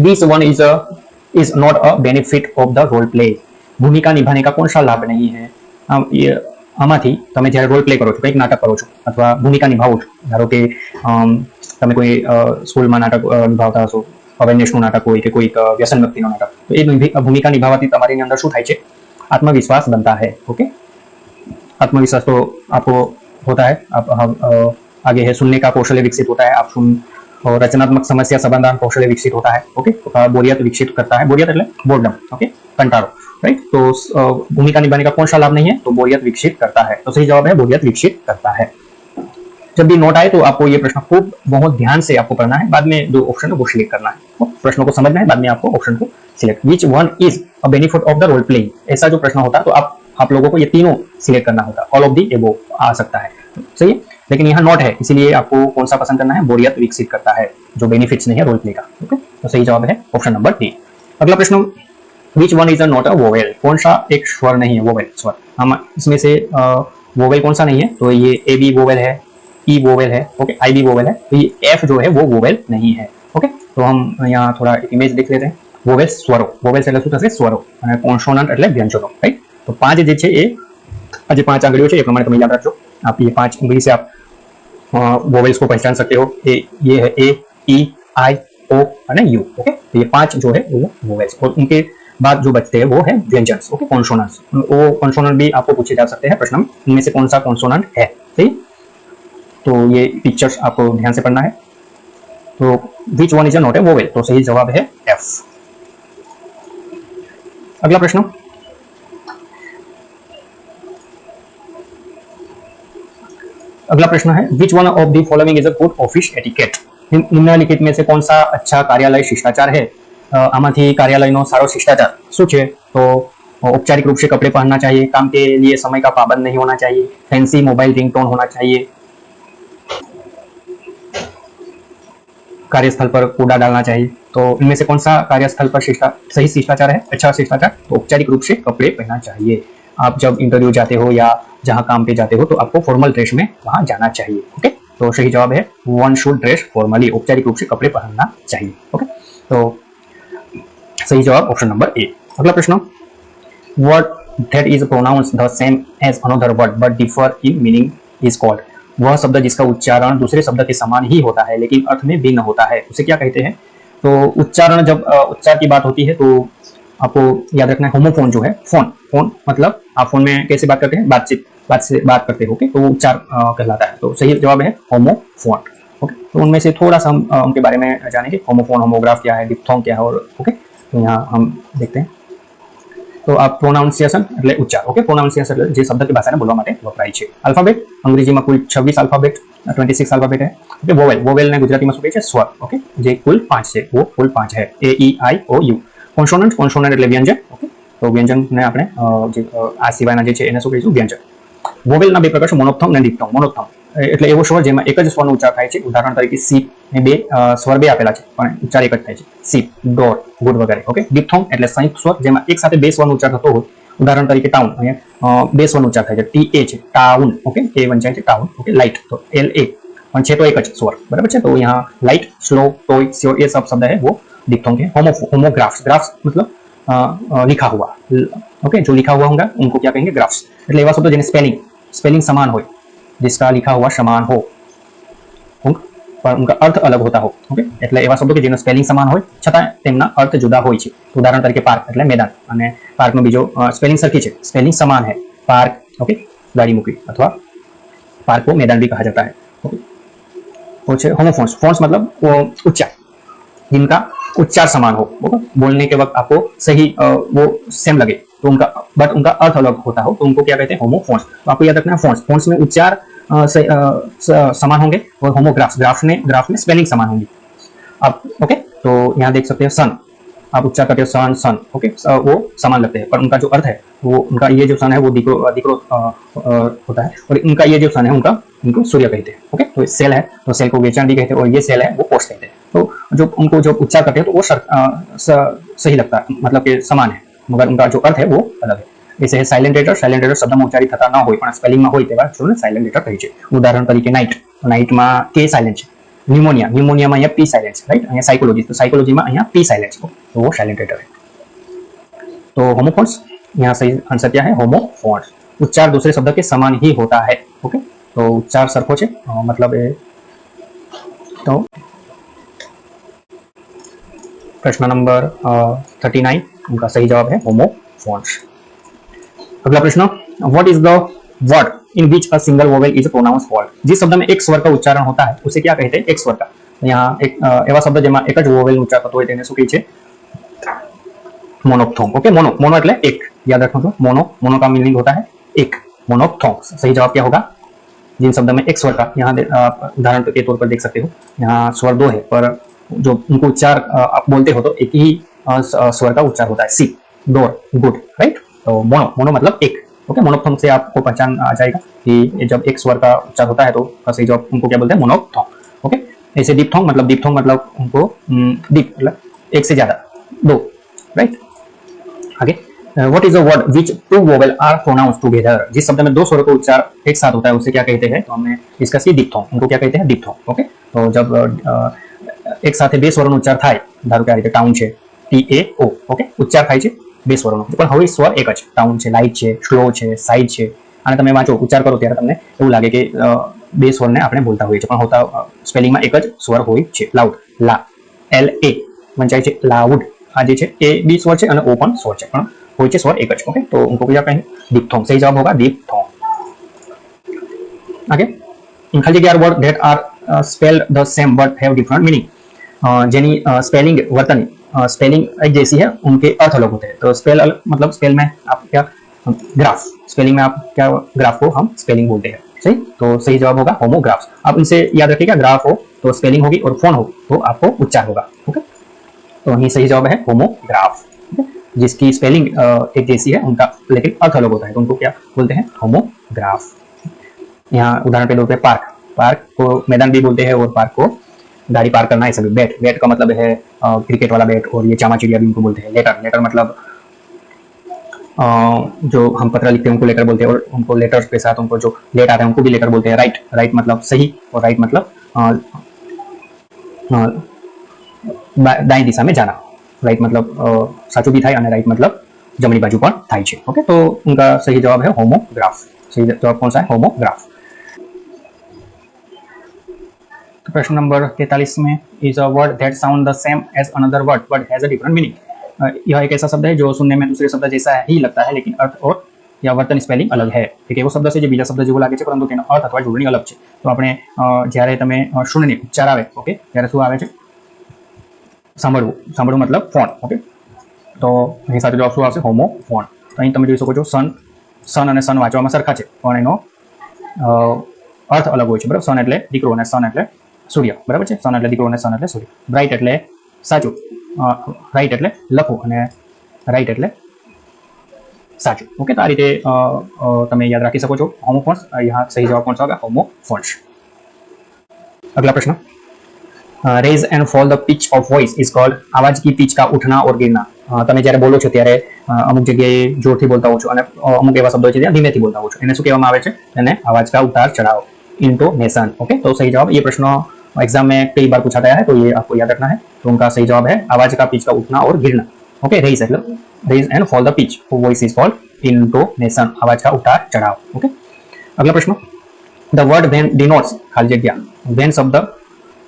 this one is not a benefit of the role play. भूमिका निभाने का कौन सा लाभ नहीं है? આમાંથી તમે જ્યારે રોલ પ્લે કરો છો, કંઈક નાટક કરો છો અથવા ભૂમિકા નિભાવો છો, ધારો કે તમે કોઈ સ્કૂલમાં નાટક નિભાવતા હશો, અવેરનેસનું નાટક હોય કે કોઈક વ્યસન વ્યક્તિનું નાટક, તો એ ભૂમિકા નિભાવવાથી તમારી અંદર શું થાય છે? आत्मविश्वास बनता है। ओके, आत्मविश्वास तो आपको होता है, आप आगे है सुनने का कौशल्य विकसित होता है, आप सुन और रचनात्मक समस्या समाधान कौशल्य विकसित होता है। ओके, बोरियत विकसित करता है, बोरियत એટલે बोर्डम। Okay, कंटाळो, right. तो भूमिका निभाने का कौन सा लाभ नहीं है? तो बोरियत विकसित करता है। तो सही जवाब है बोरियत विकसित करता है। जब भी नोट आए तो आपको ये प्रश्न खूब बहुत ध्यान से आपको पढ़ना है, बाद में जो ऑप्शन है वो सिलेक्ट करना है, तो प्रश्नों को समझना है, बाद में आपको ऑप्शन को select. Which one is a benefit of the role playing, ऐसा जो प्रश्न होता है तो आप लोगों को ये तीनों सिलेक्ट करना होता है, ऑल ऑफ दी एबोव आ सकता है। सही है, लेकिन यहाँ नोट है इसीलिए आपको कौन सा पसंद करना है? बोरियत विकसित करता है, जो बेनिफिट्स नहीं है रोल प्ले का। ओके, तो सही जवाब है ऑप्शन नंबर डी। अगला प्रश्न, which one is a not a vowel, कौन सा एक स्वर नहीं है? वोवेल स्वर, हम इसमें से वोवेल कौन सा नहीं है? तो ये ए बी वोवेल है, ई वोवेल है, ओके, आई बी वोवेल है, तो ये एफ जो है वो वोवेल नहीं है। ओके, तो हम यहाँ थोड़ा इमेज देख लेते हैं। वोवेल स्वरो, वोवेल એટલે શું થશે? સ્વરો, અને કોન્સોનન્ટ એટલે વ્યંજનો, રાઈટ। તો પાંચ જે છે એ આ જે પાંચ આંગળીઓ છે એ પ્રમાણે તમે યાદ રાખજો। आप ये पांच उंगली से आप वोवेल्स को पहचान सकते हो। ये है ए, ई, आई, ओ और यू। ओके, तो ये पांच जो है वो वोवेल्स, और उनके बाद जो बचते हैं वो है व्यंजन। ओके, कॉन्सोनेंट्स, वो कॉन्सोनेंट भी आपको पूछे जा सकते हैं प्रश्न में, इनमें से कौन सा कॉन्सोनेंट है? सही, तो ये पिक्चर्स आपको ध्यान से पढ़ना है। तो विच one is not a vowel, तो सही जवाब है एफ। अगला प्रश्न, अगला प्रश्न है which one of the following is a good office etiquette. निम्नलिखित में से कौन सा अच्छा कार्यालय शिष्टाचार है? आमाथी कार्यालयનો સારો शिष्टाचार શું છે? तो औपचारिक रूप से कपड़े पहनना चाहिए, काम के लिए समय का पाबंद नहीं होना चाहिए, फैंसी मोबाइल रिंगटोन होना चाहिए, कार्यस्थल पर कूड़ा डालना चाहिए। तो इनमें से कौन सा कार्यस्थल पर सही शिष्टाचार है? अच्छा शिष्टाचार, तो औपचारिक रूप से कपड़े पहनना चाहिए। आप जब इंटरव्यू जाते हो या जहां काम पे जाते हो तो आपको फॉर्मल ड्रेस में वहां जाना चाहिए। ओके, तो सही जवाब है वन शुड ड्रेस फॉर्मली, औपचारिक रूप से कपड़े पहनना चाहिए। ओके, तो सही जवाब ऑप्शन नंबर ए। अगला प्रश्न, word that is pronounced the same as another word but differ in meaning is called. वह शब्द जिसका उच्चारण दूसरे शब्द के समान ही होता है लेकिन अर्थ में भिन्न होता है, उसे क्या कहते हैं? तो उच्चारण, जब उच्चार की बात होती है तो आपको याद रखना है होमोफोन जो है, फोन, फोन मतलब आप फोन में कैसे बात करते हैं? बात करते हो, ओके, तो वो उच्चार कहलाता है। तो सही जवाब है होमोफोन। ओके, तो उनमें से थोड़ा सा हम उनके बारे में जानेंगे। होमोफोन, होमोग्राफ क्या है, डिप्थोंग क्या है, और ओके, तो यहाँ हम देखते हैं। तो आप प्रोनाउंसिएशन એટલે ઉચ્ચાર, ઓકે, પ્રોનાઉન્સિએશન એટલે જે શબ્દ કે ભાષાને બોલવા માટે વપરાય છે। આલ્ફાબેટ, અંગ્રેજીમાં કુલ 26 આલ્ફાબેટ, 26 આલ્ફાબેટ है। ओके, वोवेल, वोवेल ने गुजराती में શું કહે છે? સ્વર। ઓકે, જે કુલ 5 છે, वो કુલ 5 है, ए, ई, आई, ओ, यू। કોન્સોનન્ટ, કોન્સોનન્ટ એટલે વ્યંજન। ઓકે, તો વ્યંજનને આપણે જે આ સિવાયના જે છે એને શું કહીશું? વ્યંજન। વોવેલના બે પ્રકાર છે, મોનોપ્થોંગ અને ડિપ્થોંગ। મોનોપ્થોંગ એટલે એવો સ્વર જેમાં એક જ સ્વરનો ઉચ્ચાર થાય છે, ઉદાહરણ તરીકે સીપ ને બે સ્વર બે આપેલા છે પણ ઉચ્ચાર એક જ થાય છે, સીપ, ડોર, ગુડ વગેરે। ઓકે, ડિપ્થોંગ એટલે સંયુક્ત સ્વર જેમાં એક સાથે બે સ્વરનો ઉચ્ચાર થતો હોય, ઉદાહરણ તરીકે ટાઉન, અહીંયા બે સ્વરનો ઉચ્ચાર થાય છે, ટી એ છે, ટાઉન। ઓકે, એ વંચાય છે ટાઉન। ઓકે, લાઇટ તો એલ એ, પણ છે તો એક જ સ્वर, બરાબર છે। तो यहाँ लाइट, स्लो, टॉय, श्योर, ये सब शब्द है वो डिप्थोंग है। होमोग्राफ्स, ग्राफ्स मतलब लिखा हुआ। ओके, जो लिखा हुआ होगा उनको क्या कहेंगे? ग्राफ्स। એટલે એવા શબ્દો જેને स्पेलिंग समान हो, जिसका लिखा हुआ समान हो पर उनका अर्थ अलग होता हो। ओके, એટલે એવા શબ્દો કે જેનો સ્પેલિંગ સમાન હોય છતાં તેમના અર્થ જુદા હોય છે। ઉદાહરણ તરીકે પાર્ક એટલે મેદાન, અને પાર્કનો બીજો સ્પેલિંગ સરખી છે, સ્પેલિંગ समान है, पार्क। ओके, गाड़ी મૂકી, अथवा पार्क को मैदान भी कहा जाता है। ओके, वो છે होमोफोन्स। फोन्स मतलब उच्चार, जिनका उच्चार समान हो, बोलने के वक्त आपको सही वो सेम लगे, तो उनका अर्थ अलग होता हो, तो उनको क्या कहते हैं? होमोफोन्स। तो आपको याद रखना है फोन्स, फोन्स में उच्चार समान होंगे और होमोग्राफ्स ग्राफ में स्पेलिंग समान होंगी। अब ओके, तो यहाँ देख सकते हैं सन, आप उच्चार करते हो सन सन, ओके, वो समान लगते हैं, पर उनका जो अर्थ है वो, उनका ये जो सन है वो दिक्रो होता है, और इनका ये जो सन है उनका इनको सूर्य कहते हैं। ओके, तो सेल है तो सेल को वेचांडी कहते हैं, और ये सेल है वो पोस्ट कहते हैं। तो जो उनको जो उच्चार करते हैं तो वो सही लगता है, मतलब कि समान है, मगर उनका जो अर्थ है वो अलग है। जैसे साइलेंट लेटर शब्द में उच्चारित थता न હોય પણ સ્પેલિંગમાં હોય તેવા અક્ષરોને સાયલેન્ટ લેટર કહે છે। ઉદાહરણ તરીકે નાઇટ, નાઇટમાં કે સાયલેન્ટ છે। ન્યુમોનિયામાં અહીંયા પી સાયલેન્ટ છે, રાઈટ। અહીંયા સાયકોલોજી, તો સાયકોલોજીમાં અહીંયા પી સાયલેન્ટ છે, तो वो साइलेंट लेटर है। तो होमोफोन्स, यहाँ सही आंसर क्या है, होमोफोन्स। उच्चार दूसरे शब्द के समान ही होता है। ओके, तो उच्चार सरखो है, मतलब ए, तो प्रश्न नंबर 39 उनका सही जवाब है होमोफोन्स। अगला प्रश्न, what is the word in which a single vowel is pronounce word. जिस शब्द में एक स्वर का उच्चारण होता है उसे क्या कहते हैं, एक स्वर का। यहाँ एक एवं शब्द जेमा एक ज वोवेल उच्चार करते હોય તેને શું કહે છે, मोनोक्थोंग। ओके, मोनो એટલે एक, याद रखो तो मोनो का मीनिंग होता है एक, मोनोक्थोंग। सही जवाब क्या होगा, जिन शब्द में एक स्वर का, यहाँ उदाहरण के तौर पर देख सकते हो, यहाँ स्वर दो है पर जो उनको उच्चार आप बोलते हो तो एक ही स्वर का उच्चार होता है, सी, डोर, गुड, राइट। तो मोनो मतलब एक। ओके, मोनोक्थोंग से आपको पहचान आ जाएगा कि जब एक स्वर का उच्चार होता है तो सही जवाब उनको क्या बोलते हैं, मोनोक्थोंग। ओके, ऐसे दीप्थोंग मतलब उनको दीप मतलब एक से ज्यादा, दो, राइट। आगे, what is a word which two vowel are pronounce together. जिस शब्द में दो स्वरों का उच्चार एक साथ होता है उसे क्या कहते हैं, तो हमने डिस्कस की दीप्थोंग, उनको क्या कहते हैं, दीप्थोंग। ओके, तो जब एक साथ बे स्वरों उच्चार थाय, धारो के आ रीते टाउन है, TAO, ओके, उच्चार थाय छे बे स्वरों, पण हवे स्वर एक ज, टाउन है, लाइट है, स्लो है, साइड है, અને તમે વાંચો ઉચ્ચાર કરો ત્યારે તમને એવું લાગે કે બે સ્વરને આપણે બોલતા હોઈએ છીએ, પણ હોતા સ્પેલિંગમાં એક જ સ્વર હોય છે, લાઉડ, લા, LA વંચાય છે લાઉડ, આ જે છે એ બી સ્વર છે અને ઓ પણ સ્વર છે, પણ હોય છે સ્वर एक ज। ओके, तो उनको क्या कहें, दीप्थोंग। सही जवाब होगा दीप्थोंग। आगे, इन खाली जगह word that are spelled the same but have different meaning. जेनी स्पेलिंग वर्तनी स्पेलिंग एक जैसी है उनके अर्थ अलग होते हैं। तो स्पेल मतलब स्पेल में आप क्या, ग्राफ, स्पेलिंग में आप क्या, ग्राफ को हम स्पेलिंग बोलते हैं, सही। तो सही जवाब होगा होमोग्राफ्स। आप इनसे याद रखिएगा, ग्राफ हो तो स्पेलिंग होगी और फोन हो तो आपको उच्चार होगा। ओके, तो यही सही जवाब है होमोग्राफ। जिसकी स्पेलिंग एक जैसी है उनका लेकिन अर्थ अलग होता है तो उनको क्या बोलते हैं, होमोग्राफ। यहाँ उदाहरण के तौर पे पार्क, पार्क को मैदान भी बोलते हैं और पार्क को गाड़ी पार्क करना ऐसा भी। बैट, बैट का मतलब है क्रिकेट वाला बैट, और ये चामा चिड़िया भी उनको बोलते हैं। लेटर, लेटर मतलब जो हम पत्र लिखते हैं उनको लेटर बोलते हैं, और उनको लेटर्स के साथ उनको जो लेट आता है उनको भी लेटर बोलते हैं। राइट, राइट मतलब सही, और राइट मतलब दाई दिशा में जाना। राइट मतलब साचू भी थाय, और राइट मतलब जमणी बाजू पर थाय छे। ओके, तो उनका सही जवाब है होमोग्राफ। सही जवाब कौन सा है, होमोग्राफ। तो प्रश्न नंबर 43 में, is a word that sound the same as another word but has a different meaning. यह एक ऐसा शब्द है जो सुनने में दूसरे शब्द जैसा ही लगता है लेकिन अर्थ और या वर्तन स्पेलिंग अलग है। ठीक है, वो शब्द से जो बीजा शब्द जेवो लागे छे परंतु तेनो अर्थ अथवा जोड़णी अलग छे। तो આપણે જ્યારે તમે સુનને ઉચ્ચાર આવે, ઓકે, ત્યારે શું આવે છે, સાંભળવું, સાંભળવું मतलब ફોન। ઓકે, તો અહીં સાથે જવાબ શું આવશે, હોમોફોન। તો અહીં તમે જોઈ શકો છો सन, सन અને सन વાંચવામાં સરખા છે પણ એનો अर्थ अलग હોય છે, બરાબર। सन એટલે દીકરો અને सन એટલે સૂર્ય, બરાબર છે। सन એટલે દીકરો અને सन એટલે સૂર્ય। બ્રાઇટ એટલે સાચું, રાइट એટલે લખવું અને રાइट એટલે સાચું। ओके, तो आ रीते તમે याद रखी सको છો होमोफोन्स। यहाँ सही जवाब कौन सा होगा, होमोफोन्स। अगला प्रश्न, raise and fall the pitch of voice is called. आवाज की पिच का उठना और गिरना। તમે જ્યારે બોલો છો ત્યારે અમુક જગ્યાએ જોરથી બોલતા હો છો અને અમુક એવા શબ્દો છે ત્યાં ધીમેથી બોલતા હો છો, એને શું કહેવામાં આવે છે, એને आवाज का उतार चढ़ाव, इंटोनेशन। ओके, तो सही जवाब, ये प्रश्न एग्जाम में कई बार पूछा गया है तो ये आपको याद रखना है। तो उनका सही जवाब है आवाज का पिच का उठना और गिरना। Okay, raise and fall the pitch voice is called intonation, आवाज का उतार चढ़ाव। ओके, अगला प्रश्न, द वर्ड वेन डिनोट्स खाली जग्या। वेन शब्द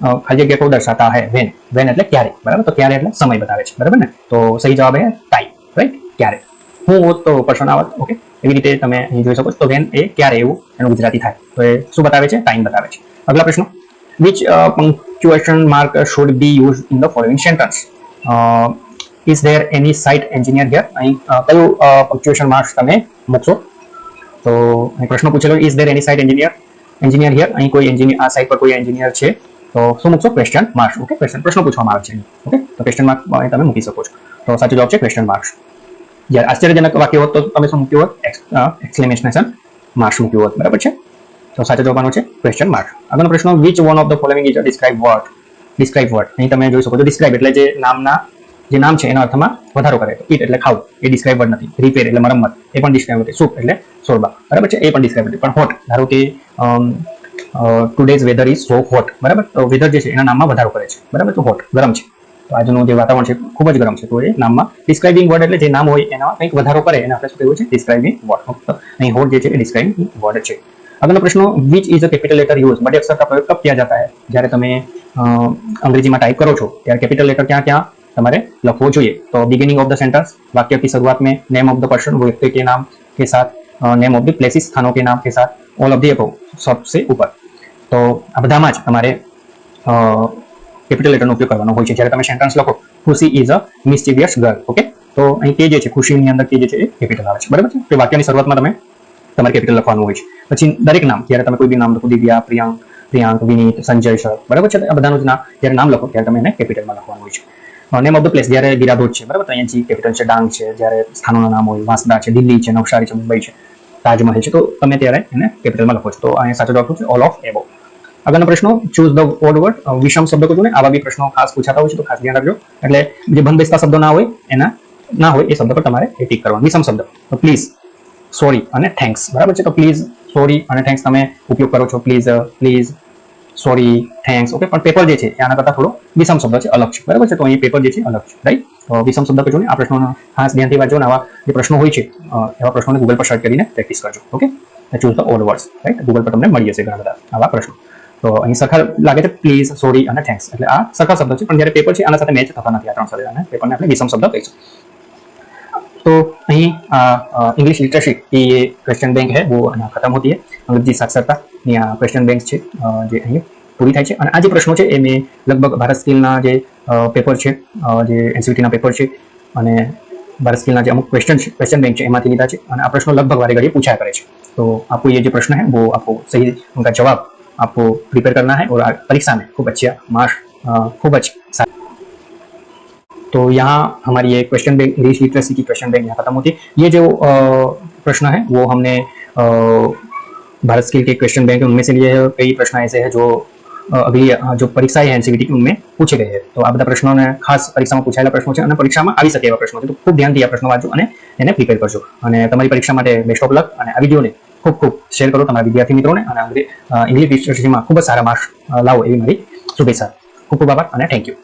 खाली जग्या को दर्शाता है। वेन, वेन એટલે ક્યારે, બરાબર। તો ક્યારે એટલે સમય બતાવે છે, બરાબર ને। તો સહી જવાબ है टाइम, राइट, ક્યારે। હું હોત તો પર્સન આવત। ઓકે, એવી રીતે તમે અહીં જોઈ શકો છો। તો વેન એ ક્યારે એવું એનું ગુજરાતી થાય તો એ શું બતાવે છે, ટાઈમ બતાવે છે। અગલા પ્રશ્ન, which punctuation mark should be used in the following sentence? Is there any site engineer here? અહીં કયું punctuation marks તમે મૂકશો? તો અહીં પ્રશ્ન પૂછેલો, is there any site engineer? Engineer here, અહીં કોઈ એન્જિનિયર, આ સાઇડ પર કોઈ એન્જિનિયર છે તો શું મૂકશો? Question marks. ઓકે, પ્રશ્ન પૂછવામાં આવે છે. ઓકે, તો ક્વેશ્ચન માર્ક તમે મૂકી શકો છો. તો સાચો જવાબ છે ક્વેશ્ચન માર્ક્સ. જ્યારે આશ્ચર્યજનક વાક્ય હોત તો તમે શું મૂક્યું હોત? એક્સક્લેમેશન માર્ક્સ મૂક્યું હોત. બરાબર છે. તો સાચો જવાબ આનો છે ક્વેશ્ચન માર્ક. આગળનો પ્રશ્ન, which one of the following is a describe word? Describe word અહીં તમે જોઈ શકો છો. ડિસ્ક્રાઇબ એટલે જે નામ છે એના અર્થમાં વધારો કરે. ઈટ એટલે ખાવું, એ ડિસ્ક્રાઇબ વર્ડ નથી. રિપેર એટલે મરમ્મત, એ પણ ડિસ્ક્રાઇબ નથી. સૂપ એટલે શોરબા, બરાબર છે, એ પણ ડિસ્ક્રાઇબ નથી. પણ હોટ, ધારો કે today's weather is so hot, બરાબર, તો વેધર જે છે એના નામમાં વધારો કરે છે. બરાબર, તો હોટ ગરમ છે. તો આજનું જે વાતાવરણ છે ખૂબ જ ગરમ છે. તો એ નામમાં ડિસ્ક્રાઇબિંગ વર્ડ એટલે જે નામ હોય એના કંઈક વધારો કરે એને આપણે શું કહેવું છે? Describing word. અહીં હોટ જે છે એ ડિસ્ક્રાઇબિંગ વર્ડ છે. આગળનો પ્રશ્ન, which is a capital letter use? बड़े अक्षर का प्रयोग कब किया जाता है? જ્યારે તમે અંગ્રેજીમાં ટાઈપ કરો છો ત્યારે કેપિટલ લેટર ક્યાં તમારે લખવો જોઈએ? તો બિગિનિંગ ઓફ ધ सेंटेंस, वाक्य की शुरुआत में, नेम ऑफ द पर्सन, व्यक्ति के नाम के साथ, नेम ऑफ द प्लेसेस, स्थानों के नाम के साथ, ऑल ऑफ द अबव, सबसे ऊपर. તો આ બધામાં જ તમારે કેપિટલ લેટરનો ઉપયોગ કરવાનો હોય છે જ્યારે તમે સેન્ટેન્સ લખો. ખુશી ઇઝ અ મિસ્ચીવિયસ ગર્લ. ઓકે, તો અહીં કે જે છે ખુશીની અંદર કે જે છે એ કેપિટલ આવે છે. બરાબર છે. તો વાક્યની શરૂઆતમાં તમારે કેપિટલ લખવાનું હોય છે. પછી દરેક નામ, જ્યારે તમે કોઈ બી નામ લખો, દિવ્યા, પ્રિયાંક, વિનીત, સંજય સર, બરાબર છે, આ બધાનું જ નામ જ્યારે નામ લખો ત્યારે તમે એને કેપિટલમાં લખવાનું હોય છે. નેમ ઓફ ધ પ્લેસ, જ્યારે ગિરાધોધ છે, બરાબર, તો અહીંયા જી કેપિટલ છે. ડાંગ છે, જ્યારે સ્થાનોના નામ હોય, વાંસદા છે, દિલ્હી છે, નવસારી છે, મુંબઈ છે, તાજમહલ છે, તો તમે ત્યારે એને કેપિટલમાં લખો છો. તો અહીંયા સાચો જવાબ છે ઓલ ઓફ એબો. આગળનો પ્રશ્ન, ચૂઝ ધ ઓડ વર્ડ. વિષમ શબ્દ કહો ને, આવા બી પ્રશ્નો ખાસ પૂછાતા હોય છે, તો ખાસ ધ્યાન રાખજો. એટલે જે બંધબેસતા શબ્દો ના હોય એ શબ્દ પર તમારે એ ટીક કરવાનો. વિષમ શબ્દ, તો પ્લીઝ, સોરી અને થેન્ક્સ. બરાબર છે, તો પ્લીઝ, સોરી અને થેન્ક્સ તમે ઉપયોગ કરો છો. Please, sorry, thanks. ઓકે, પણ પેપર જે છે આના કરતાં થોડો વિષમ શબ્દ છે, અલગ છે. બરાબર છે, તો અહીં પેપર જે છે અલગ છે, રાઈટ. તો વિષમ શબ્દ કહો ને, આ પ્રશ્નોનો ખાસ ધ્યાનથી વાંચો. આવા જે પ્રશ્નો હોય છે એવા પ્રશ્નોને ગૂગલ પર સર્ચ કરીને પ્રેક્ટિસ કરજો. Okay, choose the odd words, right. Google પર તમને મળી જશે ઘણા બધા આવા પ્રશ્નો. તો અહીં સરખા લાગે છે, પ્લીઝ, સોરી અને થેન્ક્સ, એટલે આ સરખા શબ્દ છે, પણ જ્યારે પેપર છે આના સાથે મેચ થતા નથી આ ત્રણ શબ્દ, અને પેપરને આપણે વિષમ શબ્દ કહીશું. तो અહીં इंग्लिश लिटरेसी की ये क्वेश्चन बैंक है वो खत्म होती है. अंग्रेजी साक्षरता ની આ ક્વેશ્ચન બેંક છે જે અહીં પૂરી થાય છે. અને આ જે પ્રશ્નો છે એ મેં લગભગ ભારત સ્કિલના જે પેપર છે, જે એનસીવીટીના પેપર છે અને भारत स्किल जो अमुक क्वेश्चन बैंक है एमांथी लीधा है. और आ प्रश्नों लगभग वारे घड़िए पूछा करे. तो आपको ये जो प्रश्न है वो आपको सही उनका जवाब आपको प्रिपेयर करना है और परीक्षा में खूब अच्छा मार्क्स खूब अच्छा. तो यहाँ हमारी ये क्वेश्चन बैंक इंग्लिश लिटरेसी की क्वेश्चन बैंक यहाँ खत्म होती है. ये जो प्रश्न है वो हमने भारत स्किल के क्वेश्चन बैंक उनमें से लिए कई प्रश्न ऐसे हैं जो अभी जो परीक्षा है एनसीवीटी की उनमें पूछे गए हैं. तो आ બધા પ્રશ્નોને ખાસ પરીક્ષામાં પૂછાયેલા પ્રશ્નો છે અને પરીક્ષામાં આવી શકે એવા પ્રશ્નો છે. તો ખૂબ ધ્યાનથી આ પ્રશ્નો વાંચો અને એને પ્રિપેર કરજો. અને તમારી પરીક્ષા માટે બેસ્ટ ઓફ લક. અને આ વિડીયોને ખૂબ શેર કરો તમારા વિદ્યાર્થી મિત્રોને અને ઇંગ્લિશ લિટરેસીમાં ખૂબ જ સારા માર્ક્સ લાવો એવી મારી શુભેચ્છા. ખૂબ આભાર અને થેન્ક યુ.